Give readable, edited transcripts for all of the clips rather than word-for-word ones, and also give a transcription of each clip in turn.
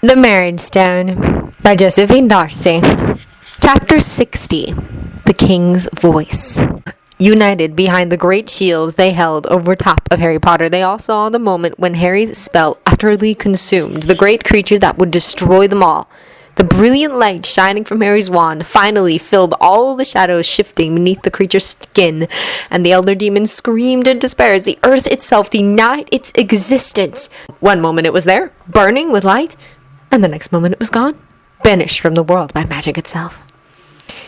The Marriage Stone by Josephine Darcy. Chapter 60. The King's Voice. United behind the great shields they held over top of Harry Potter, they all saw the moment when Harry's spell utterly consumed the great creature that would destroy them all. The brilliant light shining from Harry's wand finally filled all the shadows shifting beneath the creature's skin, and the elder demon screamed in despair as the earth itself denied its existence. One moment it was there, burning with light, and the next moment it was gone, banished from the world by magic itself.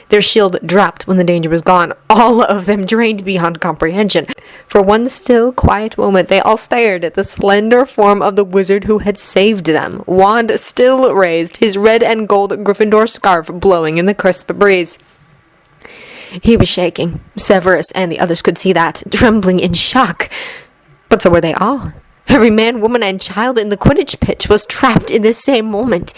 Their shield dropped when the danger was gone, all of them drained beyond comprehension. For one still, quiet moment, they all stared at the slender form of the wizard who had saved them, wand still raised, his red and gold Gryffindor scarf blowing in the crisp breeze. He was shaking. Severus and the others could see that, trembling in shock. But so were they all. Every man, woman, and child in the Quidditch pitch was trapped in this same moment,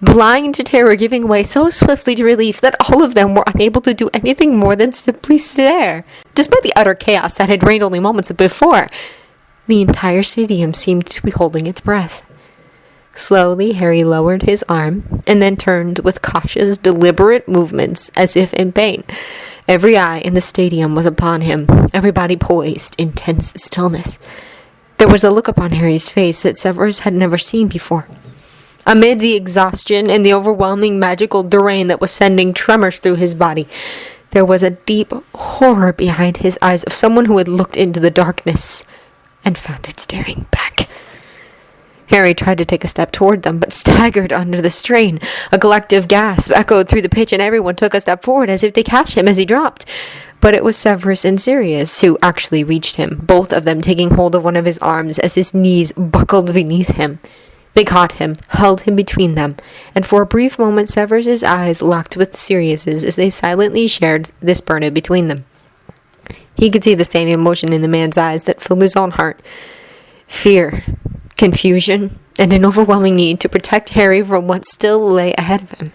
blind to terror, giving way so swiftly to relief that all of them were unable to do anything more than simply stare. Despite the utter chaos that had reigned only moments before, the entire stadium seemed to be holding its breath. Slowly, Harry lowered his arm, and then turned with cautious, deliberate movements, as if in pain. Every eye in the stadium was upon him, everybody poised in tense stillness. There was a look upon Harry's face that Severus had never seen before. Amid the exhaustion and the overwhelming magical drain that was sending tremors through his body, there was a deep horror behind his eyes of someone who had looked into the darkness and found it staring back. Harry tried to take a step toward them, but staggered under the strain. A collective gasp echoed through the pitch, and everyone took a step forward as if to catch him as he dropped. But it was Severus and Sirius who actually reached him, both of them taking hold of one of his arms as his knees buckled beneath him. They caught him, held him between them, and for a brief moment Severus's eyes locked with Sirius's as they silently shared this burden between them. He could see the same emotion in the man's eyes that filled his own heart. Fear, confusion, and an overwhelming need to protect Harry from what still lay ahead of him.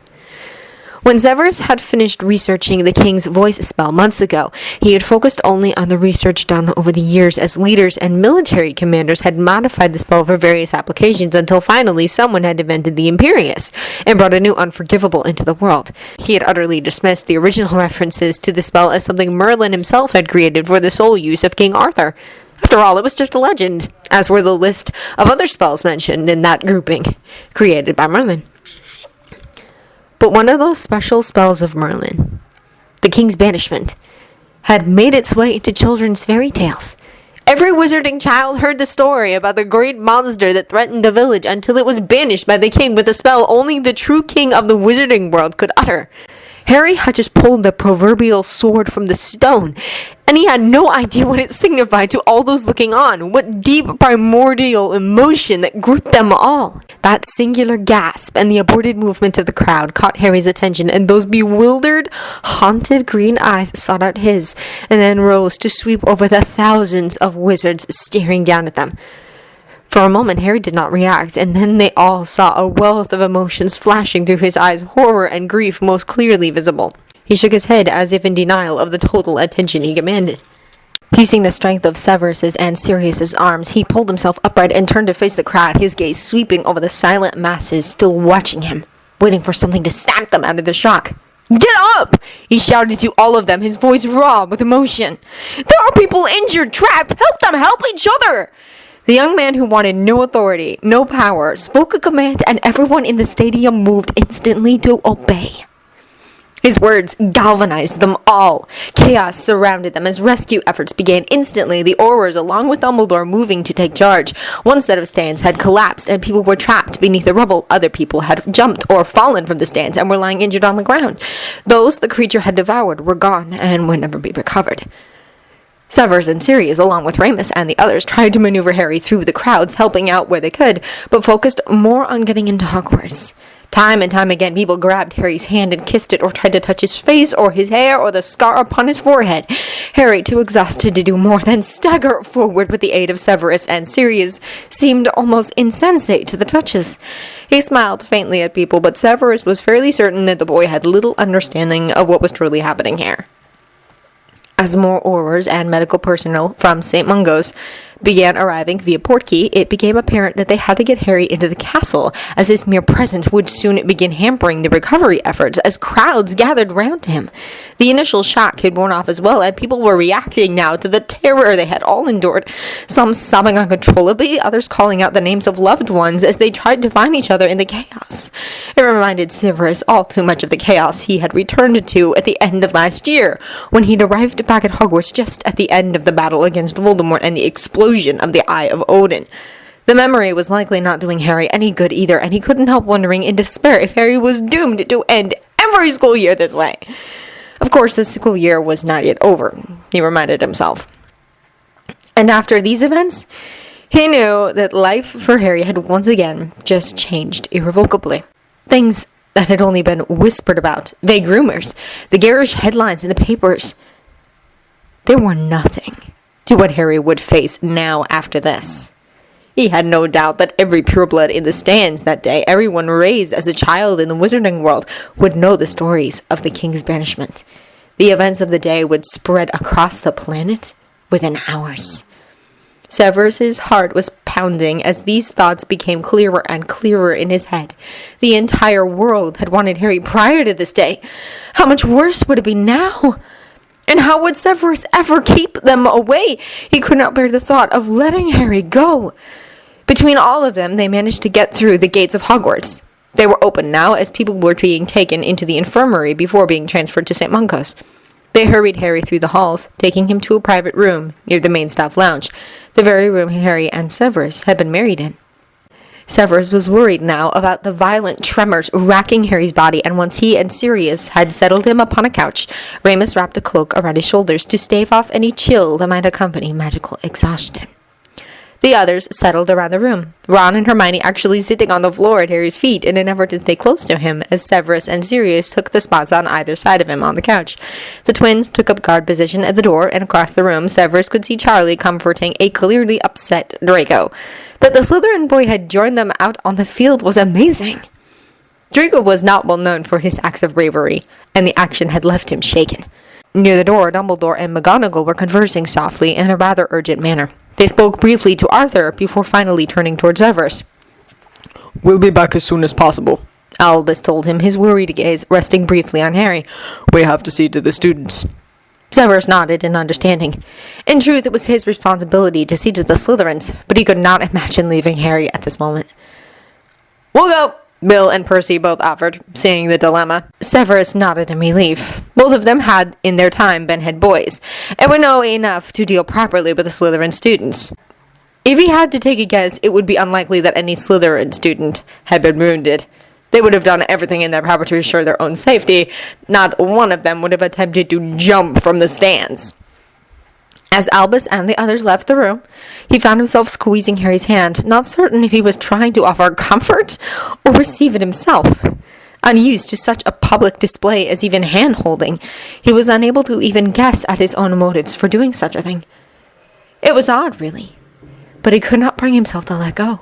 When Severus had finished researching the King's Voice spell months ago, he had focused only on the research done over the years as leaders and military commanders had modified the spell for various applications until finally someone had invented the Imperius and brought a new unforgivable into the world. He had utterly dismissed the original references to the spell as something Merlin himself had created for the sole use of King Arthur. After all, it was just a legend, as were the list of other spells mentioned in that grouping, created by Merlin. But one of those special spells of Merlin, the King's Banishment, had made its way into children's fairy tales. Every wizarding child heard the story about the great monster that threatened a village until it was banished by the king with a spell only the true king of the wizarding world could utter. Harry had just pulled the proverbial sword from the stone, and he had no idea what it signified to all those looking on, what deep primordial emotion that gripped them all. That singular gasp and the aborted movement of the crowd caught Harry's attention, and those bewildered, haunted green eyes sought out his, and then rose to sweep over the thousands of wizards staring down at them. For a moment, Harry did not react, and then they all saw a wealth of emotions flashing through his eyes, horror and grief most clearly visible. He shook his head as if in denial of the total attention he commanded. Using the strength of Severus's and Sirius's arms, he pulled himself upright and turned to face the crowd, his gaze sweeping over the silent masses still watching him, waiting for something to snap them out of their shock. "Get up!" he shouted to all of them, his voice raw with emotion. "There are people injured, trapped! Help them! Help each other!" The young man who wanted no authority, no power, spoke a command, and everyone in the stadium moved instantly to obey. His words galvanized them all. Chaos surrounded them as rescue efforts began instantly, the Aurors along with Dumbledore moving to take charge. One set of stands had collapsed and people were trapped beneath the rubble. Other people had jumped or fallen from the stands and were lying injured on the ground. Those the creature had devoured were gone and would never be recovered. Severus and Sirius, along with Remus and the others, tried to maneuver Harry through the crowds, helping out where they could, but focused more on getting into Hogwarts. Time and time again, people grabbed Harry's hand and kissed it, or tried to touch his face, or his hair, or the scar upon his forehead. Harry, too exhausted to do more than stagger forward with the aid of Severus and Sirius, seemed almost insensate to the touches. He smiled faintly at people, but Severus was fairly certain that the boy had little understanding of what was truly happening here. As more Aurors and medical personnel from St. Mungo's began arriving via portkey, it became apparent that they had to get Harry into the castle, as his mere presence would soon begin hampering the recovery efforts as crowds gathered round him. The initial shock had worn off as well, and people were reacting now to the terror they had all endured, some sobbing uncontrollably, others calling out the names of loved ones as they tried to find each other in the chaos. It reminded Severus all too much of the chaos he had returned to at the end of last year, when he'd arrived back at Hogwarts just at the end of the battle against Voldemort and the explosion of the Eye of Odin. The memory was likely not doing Harry any good either, and he couldn't help wondering in despair if Harry was doomed to end every school year this way. Of course, the school year was not yet over, he reminded himself. And after these events, he knew that life for Harry had once again just changed irrevocably. Things that had only been whispered about, vague rumors, the garish headlines in the papers, they were nothing to what Harry would face now after this. He had no doubt that every pureblood in the stands that day, everyone raised as a child in the wizarding world, would know the stories of the king's banishment. The events of the day would spread across the planet within hours. Severus's heart was pounding as these thoughts became clearer and clearer in his head. The entire world had wanted Harry prior to this day. How much worse would it be now? And how would Severus ever keep them away? He could not bear the thought of letting Harry go. Between all of them, they managed to get through the gates of Hogwarts. They were open now, as people were being taken into the infirmary before being transferred to St. Mungo's. They hurried Harry through the halls, taking him to a private room near the main staff lounge, the very room Harry and Severus had been married in. Severus was worried now about the violent tremors racking Harry's body, and once he and Sirius had settled him upon a couch, Remus wrapped a cloak around his shoulders to stave off any chill that might accompany magical exhaustion. The others settled around the room, Ron and Hermione actually sitting on the floor at Harry's feet in an effort to stay close to him, as Severus and Sirius took the spots on either side of him on the couch. The twins took up guard position at the door, and across the room, Severus could see Charlie comforting a clearly upset Draco. That the Slytherin boy had joined them out on the field was amazing. Draco was not well known for his acts of bravery, and the action had left him shaken. Near the door, Dumbledore and McGonagall were conversing softly in a rather urgent manner. They spoke briefly to Arthur before finally turning towards Severus. "We'll be back as soon as possible," Albus told him, his worried gaze resting briefly on Harry. "We have to see to the students." Severus nodded in understanding. In truth, it was his responsibility to see to the Slytherins, but he could not imagine leaving Harry at this moment. "We'll go," Bill and Percy both offered, seeing the dilemma. Severus nodded in relief. Both of them had, in their time, been head boys, and would know enough to deal properly with the Slytherin students. If he had to take a guess, it would be unlikely that any Slytherin student had been wounded. They would have done everything in their power to assure their own safety. Not one of them would have attempted to jump from the stands. As Albus and the others left the room, he found himself squeezing Harry's hand, not certain if he was trying to offer comfort or receive it himself. Unused to such a public display as even hand-holding, he was unable to even guess at his own motives for doing such a thing. It was odd, really, but he could not bring himself to let go.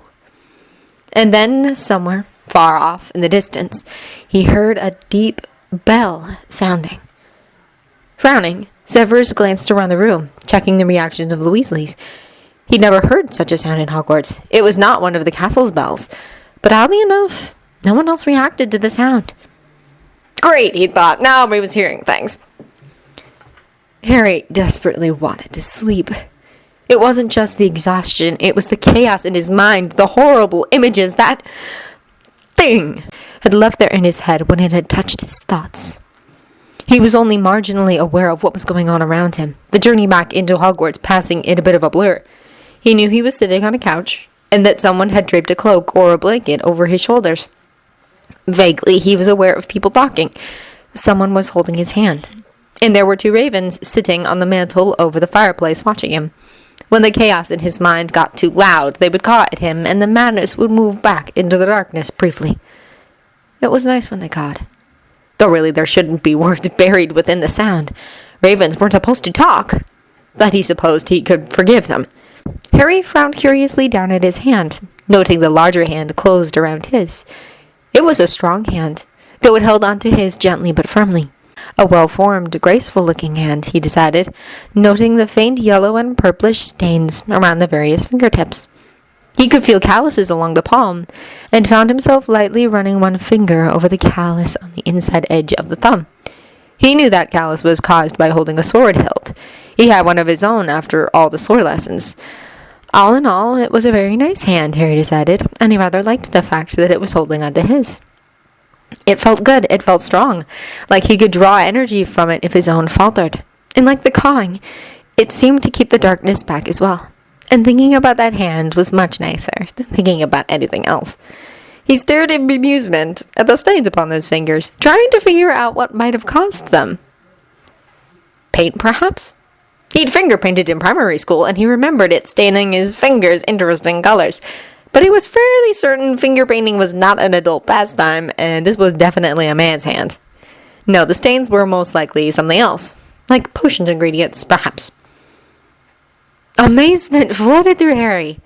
And then, somewhere far off in the distance, he heard a deep bell sounding. Frowning, Severus glanced around the room, checking the reactions of the Weasleys. He'd never heard such a sound in Hogwarts. It was not one of the castle's bells, but oddly enough, no one else reacted to the sound. Great, he thought. Now he was hearing things. Harry desperately wanted to sleep. It wasn't just the exhaustion, it was the chaos in his mind, the horrible images, that thing had left there in his head when it had touched his thoughts. He was only marginally aware of what was going on around him, the journey back into Hogwarts passing in a bit of a blur. He knew he was sitting on a couch, and that someone had draped a cloak or a blanket over his shoulders. Vaguely, he was aware of people talking. Someone was holding his hand, and there were two ravens sitting on the mantel over the fireplace watching him. When the chaos in his mind got too loud, they would caw at him, and the madness would move back into the darkness briefly. It was nice when they cawed. Though really there shouldn't be words buried within the sound. Ravens weren't supposed to talk. But he supposed he could forgive them. Harry frowned curiously down at his hand, noting the larger hand closed around his. It was a strong hand, though it held onto his gently but firmly. A well-formed, graceful-looking hand, he decided, noting the faint yellow and purplish stains around the various fingertips. He could feel calluses along the palm, and found himself lightly running one finger over the callus on the inside edge of the thumb. He knew that callus was caused by holding a sword hilt. He had one of his own after all the sword lessons. All in all, it was a very nice hand, Harry decided, and he rather liked the fact that it was holding onto his. It felt good, it felt strong, like he could draw energy from it if his own faltered. And like the cawing, it seemed to keep the darkness back as well. And thinking about that hand was much nicer than thinking about anything else. He stared in bemusement at the stains upon those fingers, trying to figure out what might have caused them. Paint, perhaps? He'd finger painted in primary school, and he remembered it staining his fingers interesting colors. But he was fairly certain finger painting was not an adult pastime, and this was definitely a man's hand. No, the stains were most likely something else, like potion ingredients, perhaps. Amazement flooded through Harry.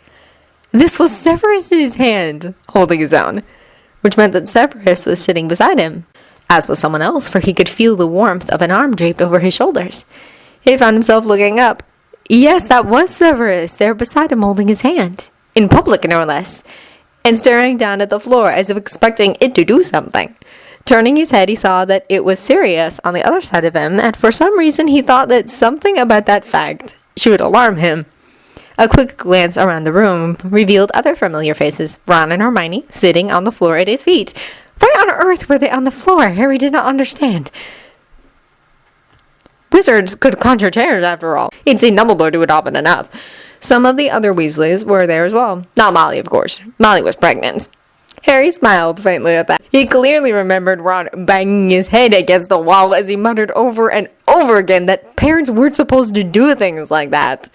This was Severus's hand, holding his own, which meant that Severus was sitting beside him, as was someone else, for he could feel the warmth of an arm draped over his shoulders. He found himself looking up. Yes, that was Severus, there beside him holding his hand, in public no less, and staring down at the floor as if expecting it to do something. Turning his head, he saw that it was Sirius on the other side of him, and for some reason he thought that something about that fact should alarm him. A quick glance around the room revealed other familiar faces, Ron and Hermione, sitting on the floor at his feet. Why on earth were they on the floor? Harry did not understand. Wizards could conjure chairs, after all. He'd seen Dumbledore do it often enough. Some of the other Weasleys were there as well. Not Molly, of course. Molly was pregnant. Harry smiled faintly at that. He clearly remembered Ron banging his head against the wall as he muttered over and over again that parents weren't supposed to do things like that.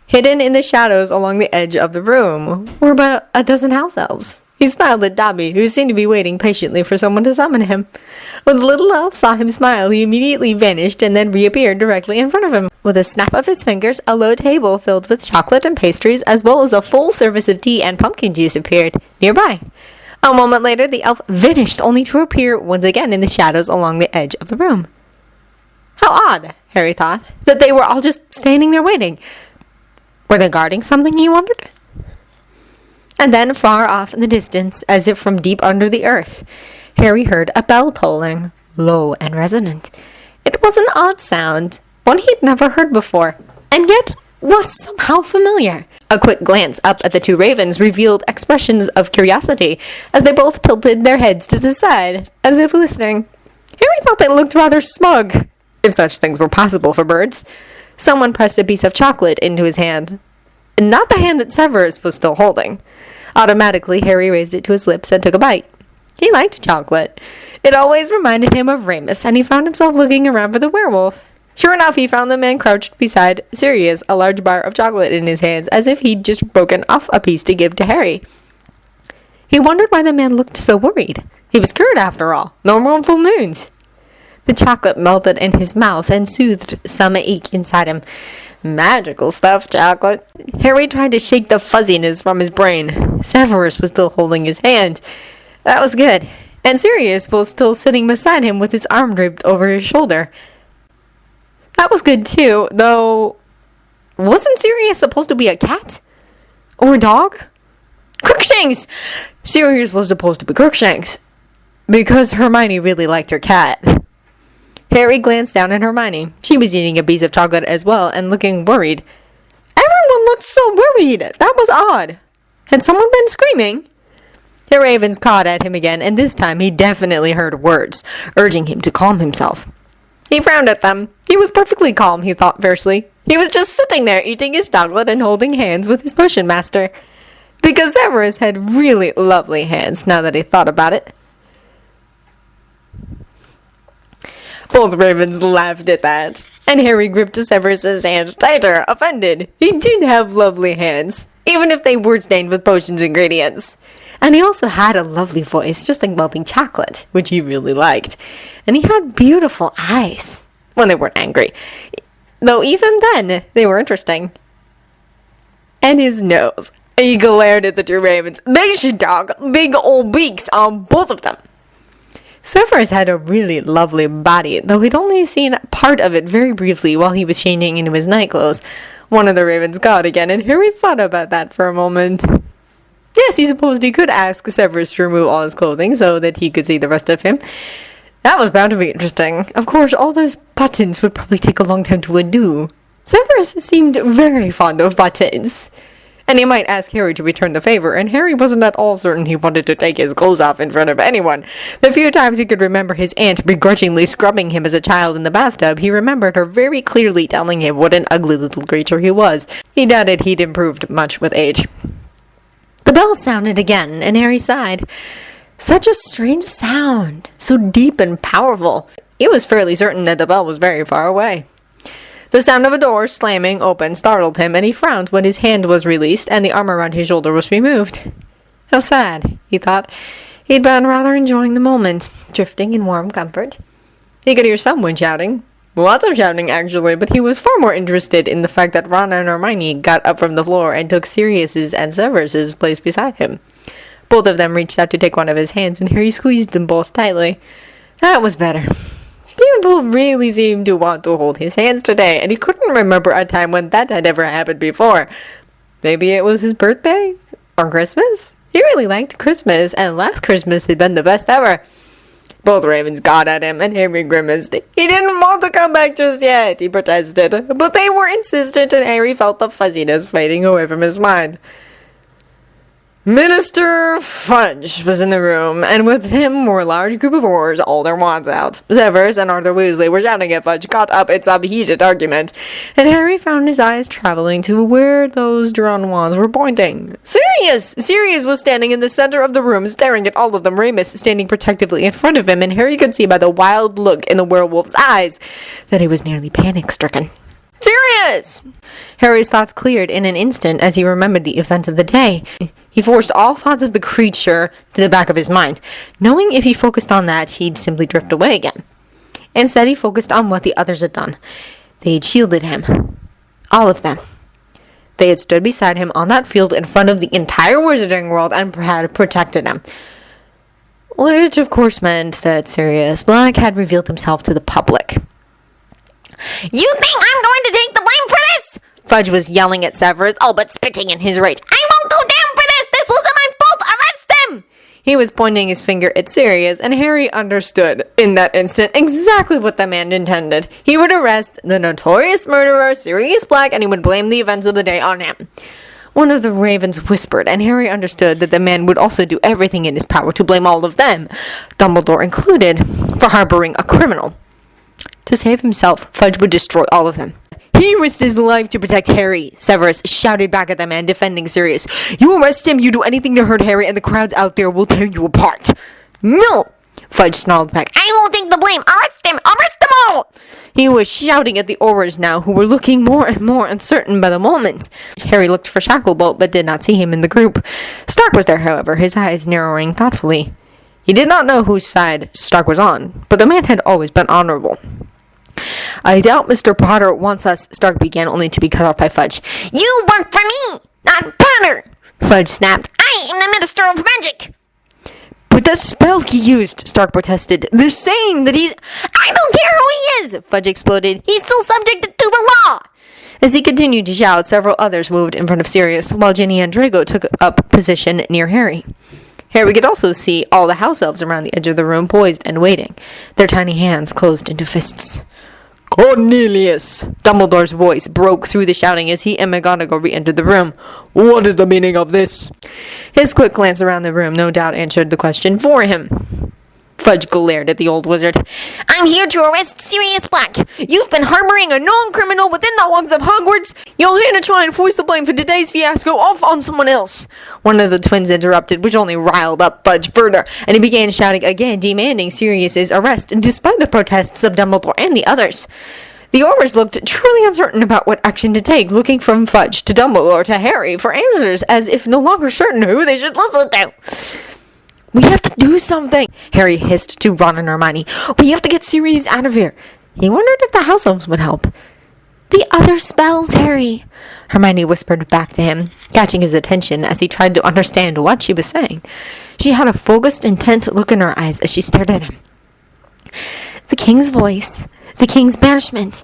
Hidden in the shadows along the edge of the room were about a dozen house elves. He smiled at Dobby, who seemed to be waiting patiently for someone to summon him. When the little elf saw him smile, he immediately vanished and then reappeared directly in front of him. With a snap of his fingers, a low table filled with chocolate and pastries, as well as a full service of tea and pumpkin juice appeared nearby. A moment later, the elf vanished, only to appear once again in the shadows along the edge of the room. How odd, Harry thought, that they were all just standing there waiting. Were they guarding something, he wondered? And then, far off in the distance, as if from deep under the earth, Harry heard a bell tolling, low and resonant. It was an odd sound, one he'd never heard before, and yet was somehow familiar. A quick glance up at the two ravens revealed expressions of curiosity, as they both tilted their heads to the side, as if listening. Harry thought they looked rather smug, if such things were possible for birds. Someone pressed a piece of chocolate into his hand. Not the hand that Severus was still holding. Automatically, Harry raised it to his lips and took a bite. He liked chocolate. It always reminded him of Remus, and he found himself looking around for the werewolf. Sure enough, he found the man crouched beside Sirius, a large bar of chocolate in his hands, as if he'd just broken off a piece to give to Harry. He wondered why the man looked so worried. He was cured, after all. No more full moons. The chocolate melted in his mouth and soothed some ache inside him. Magical stuff, chocolate. Harry tried to shake the fuzziness from his brain. Severus was still holding his hand. That was good. And Sirius was still sitting beside him with his arm draped over his shoulder. That was good too, though... Wasn't Sirius supposed to be a cat? Or a dog? Crookshanks! Sirius was supposed to be Crookshanks. Because Hermione really liked her cat. Harry glanced down at Hermione. She was eating a piece of chocolate as well and looking worried. Everyone looked so worried. That was odd. Had someone been screaming? The ravens cawed at him again, and this time he definitely heard words, urging him to calm himself. He frowned at them. He was perfectly calm, he thought fiercely. He was just sitting there eating his chocolate and holding hands with his potion master. Because Severus had really lovely hands, now that he thought about it. Both ravens laughed at that, and Harry gripped Severus's hand tighter, offended. He did have lovely hands, even if they were stained with potions ingredients. And he also had a lovely voice, just like melting chocolate, which he really liked. And he had beautiful eyes, when they weren't angry. Though even then, they were interesting. And his nose. He glared at the two ravens. They should dog big old beaks on both of them. Severus had a really lovely body, though he'd only seen part of it very briefly while he was changing into his night clothes. One of the ravens got again, and Harry thought about that for a moment. Yes, he supposed he could ask Severus to remove all his clothing so that he could see the rest of him. That was bound to be interesting. Of course, all those buttons would probably take a long time to undo. Severus seemed very fond of buttons. And he might ask Harry to return the favor, and Harry wasn't at all certain he wanted to take his clothes off in front of anyone. The few times he could remember his aunt begrudgingly scrubbing him as a child in the bathtub, he remembered her very clearly telling him what an ugly little creature he was. He doubted he'd improved much with age. The bell sounded again, and Harry sighed. Such a strange sound, so deep and powerful. He was fairly certain that the bell was very far away. The sound of a door slamming open startled him, and he frowned when his hand was released and the arm around his shoulder was removed. How sad, he thought. He'd been rather enjoying the moment, drifting in warm comfort. He could hear someone shouting. Lots of shouting, actually, but he was far more interested in the fact that Ron and Hermione got up from the floor and took Sirius's and Severus's place beside him. Both of them reached out to take one of his hands, and Harry squeezed them both tightly. That was better. People really seemed to want to hold his hands today, and he couldn't remember a time when that had ever happened before. Maybe it was his birthday? Or Christmas? He really liked Christmas, and last Christmas had been the best ever. Both ravens got at him, and Harry grimaced. He didn't want to come back just yet, he protested, but they were insistent, and Harry felt the fuzziness fading away from his mind. Minister Fudge was in the room, and with him were a large group of Aurors, all their wands out. Severus and Arthur Weasley were shouting at Fudge, caught up in some heated argument, and Harry found his eyes traveling to where those drawn wands were pointing. Sirius! Sirius was standing in the center of the room, staring at all of them, Remus standing protectively in front of him, and Harry could see by the wild look in the werewolf's eyes that he was nearly panic-stricken. Sirius! Harry's thoughts cleared in an instant as he remembered the events of the day. He forced all thoughts of the creature to the back of his mind, knowing if he focused on that, he'd simply drift away again. Instead, he focused on what the others had done. They had shielded him. All of them. They had stood beside him on that field in front of the entire wizarding world and had protected him. Which, of course, meant that Sirius Black had revealed himself to the public. You think I'm going to take the blame for this? Fudge was yelling at Severus, all but spitting in his rage. I won't go down for this! This wasn't my fault! Arrest him! He was pointing his finger at Sirius, and Harry understood, in that instant, exactly what the man intended. He would arrest the notorious murderer, Sirius Black, and he would blame the events of the day on him. One of the ravens whispered, and Harry understood that the man would also do everything in his power to blame all of them, Dumbledore included, for harboring a criminal. To save himself, Fudge would destroy all of them. He risked his life to protect Harry, Severus shouted back at the man, defending Sirius. You arrest him, you do anything to hurt Harry, and the crowds out there will tear you apart. No! Fudge snarled back. I won't take the blame! Arrest him! Arrest them all! He was shouting at the Aurors now, who were looking more and more uncertain by the moment. Harry looked for Shacklebolt, but did not see him in the group. Stark was there, however, his eyes narrowing thoughtfully. He did not know whose side Stark was on, but the man had always been honorable. I doubt Mr. Potter wants us, Stark began, only to be cut off by Fudge. You work for me, not Potter! Fudge snapped. I am the Minister of Magic! But the spell he used, Stark protested. They're saying that he's... I don't care who he is, Fudge exploded. He's still subject to the law! As he continued to shout, several others moved in front of Sirius, while Ginny and Draco took up position near Harry. Harry could also see all the house elves around the edge of the room poised and waiting, their tiny hands closed into fists. Cornelius! Dumbledore's voice broke through the shouting as he and McGonagall re-entered the room. What is the meaning of this? His quick glance around the room no doubt answered the question for him. Fudge glared at the old wizard. I'm here to arrest Sirius Black. You've been harboring a known criminal within the walls of Hogwarts. You're here to try and force the blame for today's fiasco off on someone else. One of the twins interrupted, which only riled up Fudge further, and he began shouting again, demanding Sirius's arrest, despite the protests of Dumbledore and the others. The Aurors looked truly uncertain about what action to take, looking from Fudge to Dumbledore to Harry for answers, as if no longer certain who they should listen to. We have to do something, Harry hissed to Ron and Hermione. We have to get Sirius out of here. He wondered if the house elves would help. The other spells, Harry, Hermione whispered back to him, catching his attention as he tried to understand what she was saying. She had a focused, intent look in her eyes as she stared at him. The king's voice. The king's banishment.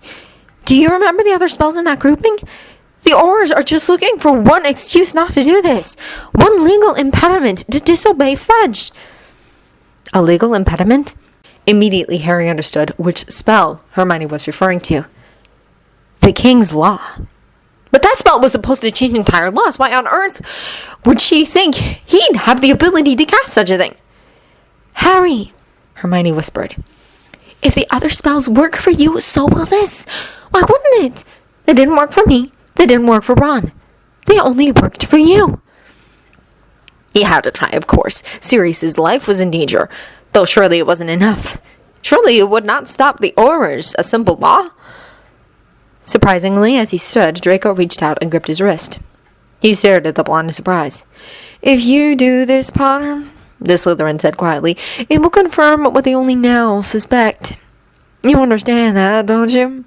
Do you remember the other spells in that grouping? The Aurors are just looking for one excuse not to do this. One legal impediment to disobey Fudge. A legal impediment? Immediately Harry understood which spell Hermione was referring to. The King's Law. But that spell was supposed to change entire laws. Why on earth would she think he'd have the ability to cast such a thing? Harry, Hermione whispered. If the other spells work for you, so will this. Why wouldn't it? They didn't work for me. They didn't work for Ron. They only worked for you. He had to try, of course. Sirius's life was in danger, though surely it wasn't enough. Surely it would not stop the Aurors, a simple law. Surprisingly, as he stood, Draco reached out and gripped his wrist. He stared at the blonde in surprise. If you do this, Potter, the Slytherin said quietly, it will confirm what they only now suspect. You understand that, don't you?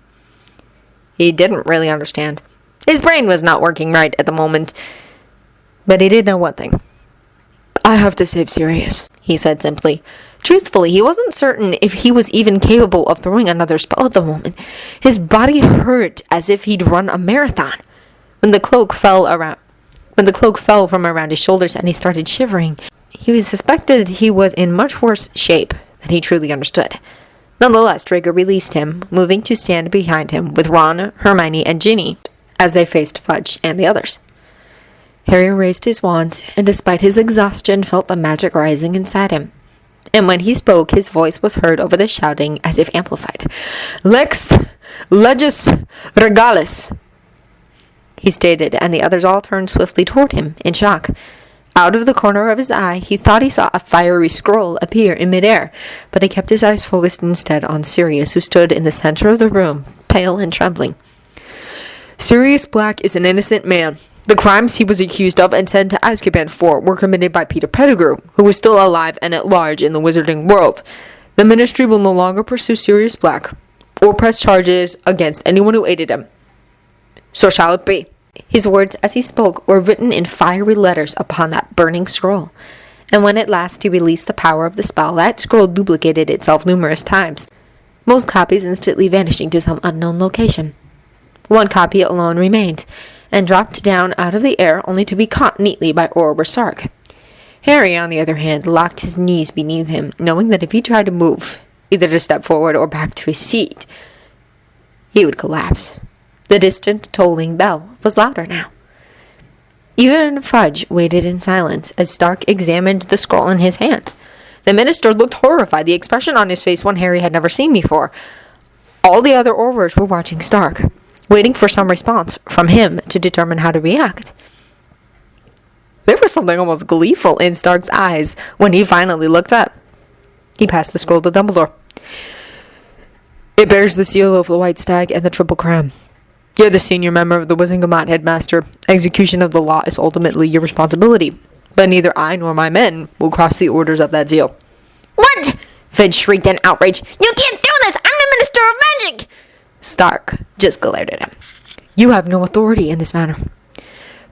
He didn't really understand. His brain was not working right at the moment. But he did know one thing. I have to save Sirius, he said simply. Truthfully, he wasn't certain if he was even capable of throwing another spell at the moment. His body hurt as if he'd run a marathon. When the cloak fell from around his shoulders and he started shivering, he suspected he was in much worse shape than he truly understood. Nonetheless, Draco released him, moving to stand behind him with Ron, Hermione, and Ginny as they faced Fudge and the others. Harry raised his wand, and despite his exhaustion, felt the magic rising inside him. And when he spoke, his voice was heard over the shouting as if amplified. Lex Legis Regalis, he stated, and the others all turned swiftly toward him, in shock. Out of the corner of his eye, he thought he saw a fiery scroll appear in midair, but he kept his eyes focused instead on Sirius, who stood in the center of the room, pale and trembling. Sirius Black is an innocent man. The crimes he was accused of and sent to Azkaban for were committed by Peter Pettigrew, who is still alive and at large in the wizarding world. The Ministry will no longer pursue Sirius Black, or press charges against anyone who aided him. So shall it be. His words as he spoke were written in fiery letters upon that burning scroll, and when at last he released the power of the spell, that scroll duplicated itself numerous times, most copies instantly vanishing to some unknown location. One copy alone remained, and dropped down out of the air only to be caught neatly by Auror Stark. Harry, on the other hand, locked his knees beneath him, knowing that if he tried to move, either to step forward or back to his seat, he would collapse. The distant tolling bell was louder now. Even Fudge waited in silence as Stark examined the scroll in his hand. The minister looked horrified, the expression on his face one Harry had never seen before. All the other Aurors were watching Stark, waiting for some response from him to determine how to react. There was something almost gleeful in Stark's eyes when he finally looked up. He passed the scroll to Dumbledore. It bears the seal of the White Stag and the Triple Crown. You're the senior member of the Wizengamot Headmaster. Execution of the law is ultimately your responsibility, but neither I nor my men will cross the orders of that seal. What? Fidge shrieked in outrage. You can't do this! I'm the Minister of Magic! Stark just glared at him. You have no authority in this matter.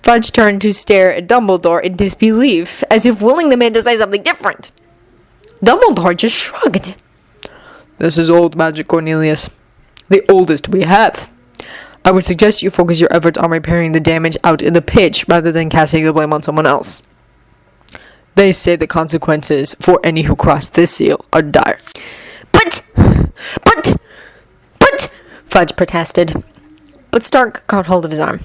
Fudge turned to stare at Dumbledore in disbelief, as if willing the man to say something different. Dumbledore just shrugged. This is old magic, Cornelius. The oldest we have. I would suggest you focus your efforts on repairing the damage out in the pitch rather than casting the blame on someone else. They say the consequences for any who cross this seal are dire. But, Fudge protested. But Stark caught hold of his arm.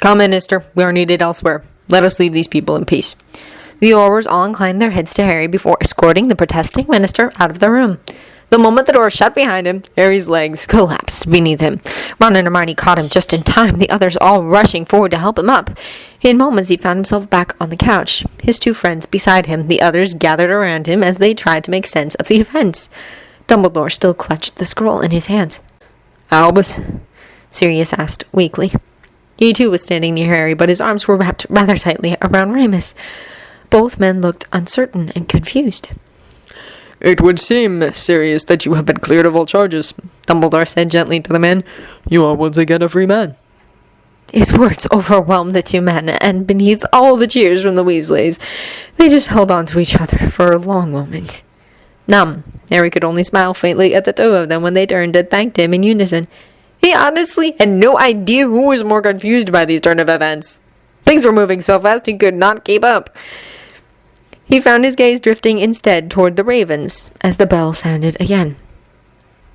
Come, Minister, we are needed elsewhere. Let us leave these people in peace. The Aurors all inclined their heads to Harry before escorting the protesting minister out of the room. The moment the door shut behind him, Harry's legs collapsed beneath him. Ron and Hermione caught him just in time, the others all rushing forward to help him up. In moments, he found himself back on the couch, his two friends beside him, the others gathered around him as they tried to make sense of the events. Dumbledore still clutched the scroll in his hands. Albus? Sirius asked weakly. He too was standing near Harry, but his arms were wrapped rather tightly around Remus. Both men looked uncertain and confused. It would seem, Sirius, that you have been cleared of all charges, Dumbledore said gently to the man. You are once again a free man. His words overwhelmed the two men, and beneath all the cheers from the Weasleys, they just held on to each other for a long moment. Harry could only smile faintly at the two of them when they turned and thanked him in unison. He honestly had no idea who was more confused by these turn of events. Things were moving so fast he could not keep up. He found his gaze drifting instead toward the ravens as the bell sounded again.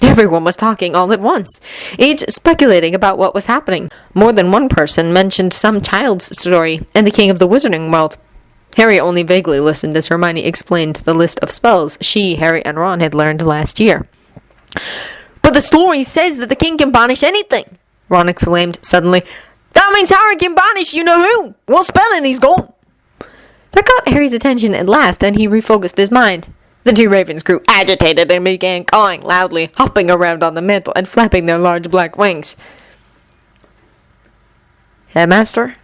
Everyone was talking all at once, each speculating about what was happening. More than one person mentioned some child's story and the king of the wizarding world. Harry only vaguely listened as Hermione explained the list of spells she, Harry, and Ron had learned last year. "But the story says that the king can banish anything," Ron exclaimed suddenly. "That means Harry can banish you-know-who! One spell and he's gone!" That got Harry's attention at last, and he refocused his mind. The two ravens grew agitated and began cawing loudly, hopping around on the mantel and flapping their large black wings. "Headmaster?"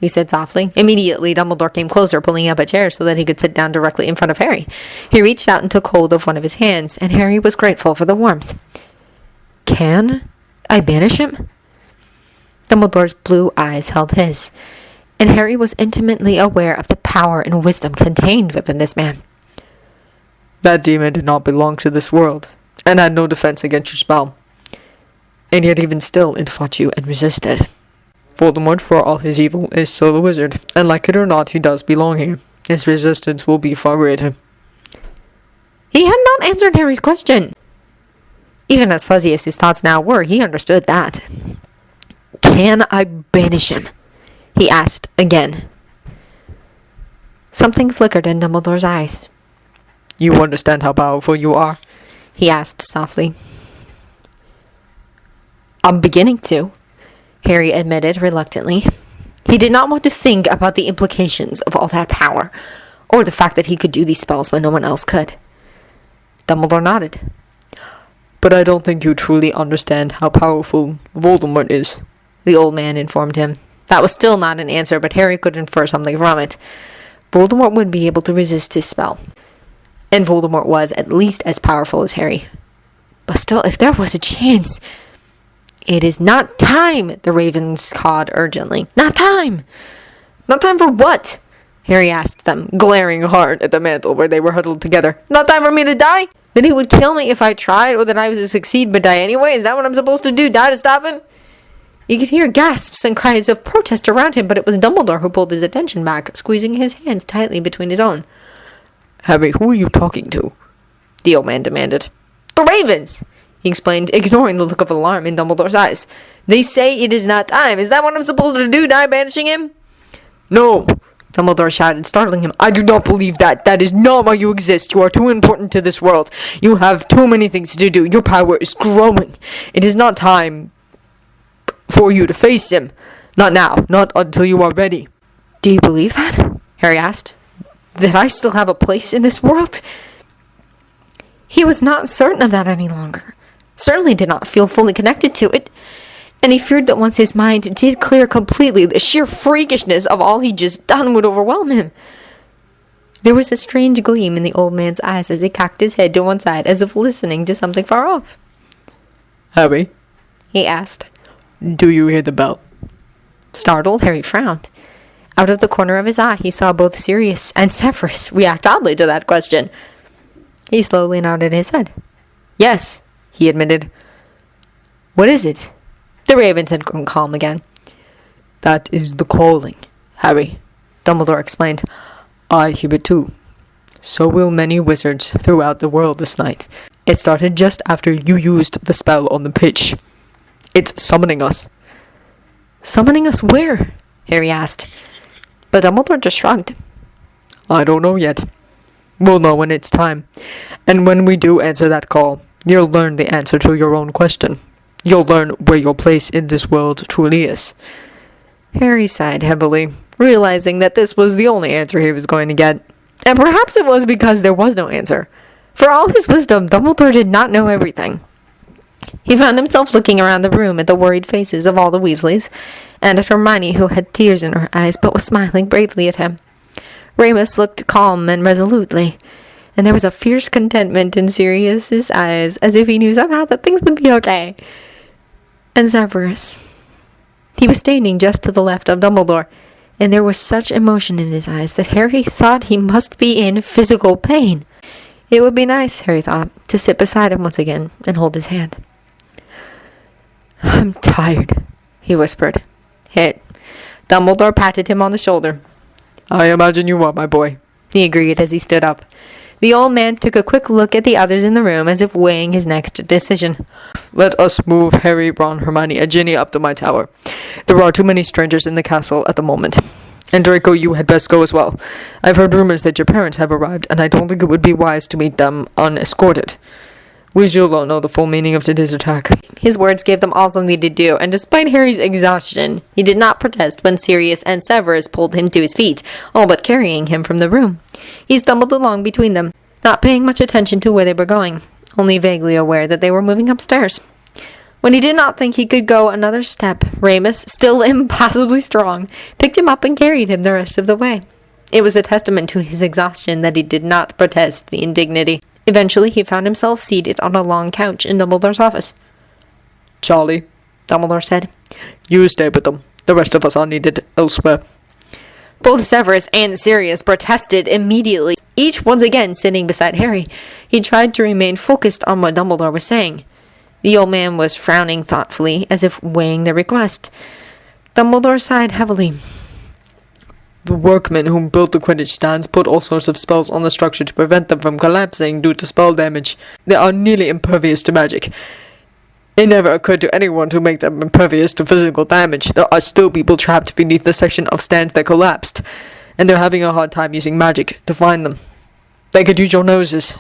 he said softly. Immediately, Dumbledore came closer, pulling up a chair so that he could sit down directly in front of Harry. He reached out and took hold of one of his hands, and Harry was grateful for the warmth. "Can I banish him?" Dumbledore's blue eyes held his, and Harry was intimately aware of the power and wisdom contained within this man. "That demon did not belong to this world, and had no defense against your spell. And yet even still it fought you and resisted. Voldemort, for all his evil, is still a wizard, and like it or not, he does belong here. His resistance will be far greater." He had not answered Harry's question. Even as fuzzy as his thoughts now were, he understood that. "Can I banish him?" he asked again. Something flickered in Dumbledore's eyes. "You understand how powerful you are?" he asked softly. "I'm beginning to," Harry admitted reluctantly. He did not want to think about the implications of all that power, or the fact that he could do these spells when no one else could. Dumbledore nodded. "But I don't think you truly understand how powerful Voldemort is," the old man informed him. That was still not an answer, but Harry could infer something from it. Voldemort would be able to resist his spell. And Voldemort was at least as powerful as Harry. But still, if there was a chance... "It is not time," the ravens cawed urgently. "Not time!" "Not time for what?" Harry asked them, glaring hard at the mantel where they were huddled together. "Not time for me to die? That he would kill me if I tried, or that I was to succeed but die anyway? Is that what I'm supposed to do? Die to stop him?" You could hear gasps and cries of protest around him, but it was Dumbledore who pulled his attention back, squeezing his hands tightly between his own. "Harry, who are you talking to?" the old man demanded. "The ravens!" he explained, ignoring the look of alarm in Dumbledore's eyes. "They say it is not time. Is that what I'm supposed to do, die banishing him?" "No!" Dumbledore shouted, startling him. "I do not believe that. That is not why you exist. You are too important to this world. You have too many things to do. Your power is growing. It is not time for you to face him. Not now. Not until you are ready." "Do you believe that?" Harry asked. "That I still have a place in this world?" He was not certain of that any longer. Certainly did not feel fully connected to it. And he feared that once his mind did clear completely, the sheer freakishness of all he'd just done would overwhelm him. There was a strange gleam in the old man's eyes as he cocked his head to one side, as if listening to something far off. "Harry," he asked. "do you hear the bell?" Startled, Harry frowned. Out of the corner of his eye, he saw both Sirius and Severus react oddly to that question. He slowly nodded his head. "Yes," he admitted. "What is it?" The ravens had grown calm again. "That is the calling, Harry," Dumbledore explained. "I hear it too. So will many wizards throughout the world this night. It started just after you used the spell on the pitch. It's summoning us." "Summoning us where?" Harry asked. But Dumbledore just shrugged. "I don't know yet. We'll know when it's time. And when we do answer that call, you'll learn the answer to your own question. You'll learn where your place in this world truly is." Harry sighed heavily, realizing that this was the only answer he was going to get. And perhaps it was because there was no answer. For all his wisdom, Dumbledore did not know everything. He found himself looking around the room at the worried faces of all the Weasleys, and at Hermione, who had tears in her eyes but was smiling bravely at him. Remus looked calm and resolutely, and there was a fierce contentment in Sirius's eyes, as if he knew somehow that things would be okay. And Severus. He was standing just to the left of Dumbledore, and there was such emotion in his eyes that Harry thought he must be in physical pain. It would be nice, Harry thought, to sit beside him once again and hold his hand. "I'm tired," he whispered. Dumbledore patted him on the shoulder. "I imagine you are, my boy," he agreed as he stood up. The old man took a quick look at the others in the room as if weighing his next decision. "Let us move Harry, Ron, Hermione, and Ginny up to my tower. There are too many strangers in the castle at the moment. And Draco, you had best go as well. I've heard rumors that your parents have arrived, and I don't think it would be wise to meet them unescorted. We still don't know the full meaning of today's attack." His words gave them all something to do, and despite Harry's exhaustion, he did not protest when Sirius and Severus pulled him to his feet, all but carrying him from the room. He stumbled along between them, not paying much attention to where they were going, only vaguely aware that they were moving upstairs. When he did not think he could go another step, Remus, still impossibly strong, picked him up and carried him the rest of the way. It was a testament to his exhaustion that he did not protest the indignity. Eventually, he found himself seated on a long couch in Dumbledore's office. "Charlie," Dumbledore said. "you stay with them. The rest of us are needed elsewhere." Both Severus and Sirius protested immediately, each once again sitting beside Harry. He tried to remain focused on what Dumbledore was saying. The old man was frowning thoughtfully, as if weighing the request. Dumbledore sighed heavily. "The workmen who built the Quidditch stands put all sorts of spells on the structure to prevent them from collapsing due to spell damage. They are nearly impervious to magic. It never occurred to anyone to make them impervious to physical damage. There are still people trapped beneath the section of stands that collapsed, and they're having a hard time using magic to find them. They could use your noses,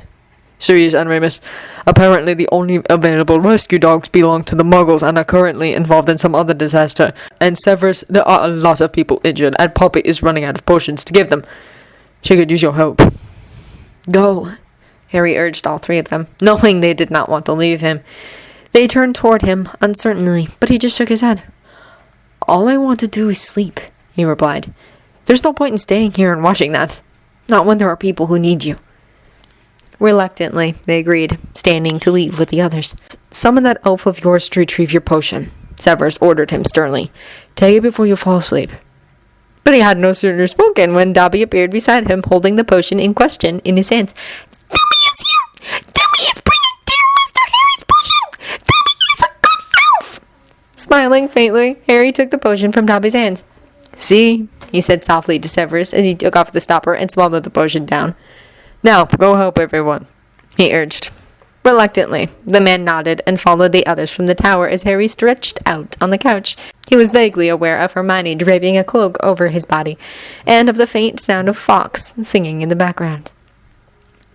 Sirius and Remus. Apparently the only available rescue dogs belong to the Muggles and are currently involved in some other disaster. And Severus, there are a lot of people injured, and Poppy is running out of potions to give them. She could use your help." "Go," Harry urged all three of them, knowing they did not want to leave him. They turned toward him uncertainly, but he just shook his head. "All I want to do is sleep," he replied. "There's no point in staying here and watching that. Not when there are people who need you." Reluctantly, they agreed, standing to leave with the others. "Summon that elf of yours to retrieve your potion," Severus ordered him sternly. "Take it before you fall asleep." But he had no sooner spoken when Dobby appeared beside him, holding the potion in question in his hands. "Dobby is here! Dobby is bringing dear Master Harry's potion! Dobby is a good elf!" Smiling faintly, Harry took the potion from Dobby's hands. "See," he said softly to Severus as he took off the stopper and swallowed the potion down. "Now, go help everyone," he urged. Reluctantly, the man nodded and followed the others from the tower as Harry stretched out on the couch. He was vaguely aware of Hermione draping a cloak over his body, and of the faint sound of Fawkes singing in the background.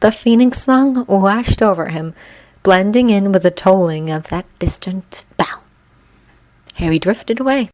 The Phoenix song washed over him, blending in with the tolling of that distant bell. Harry drifted away.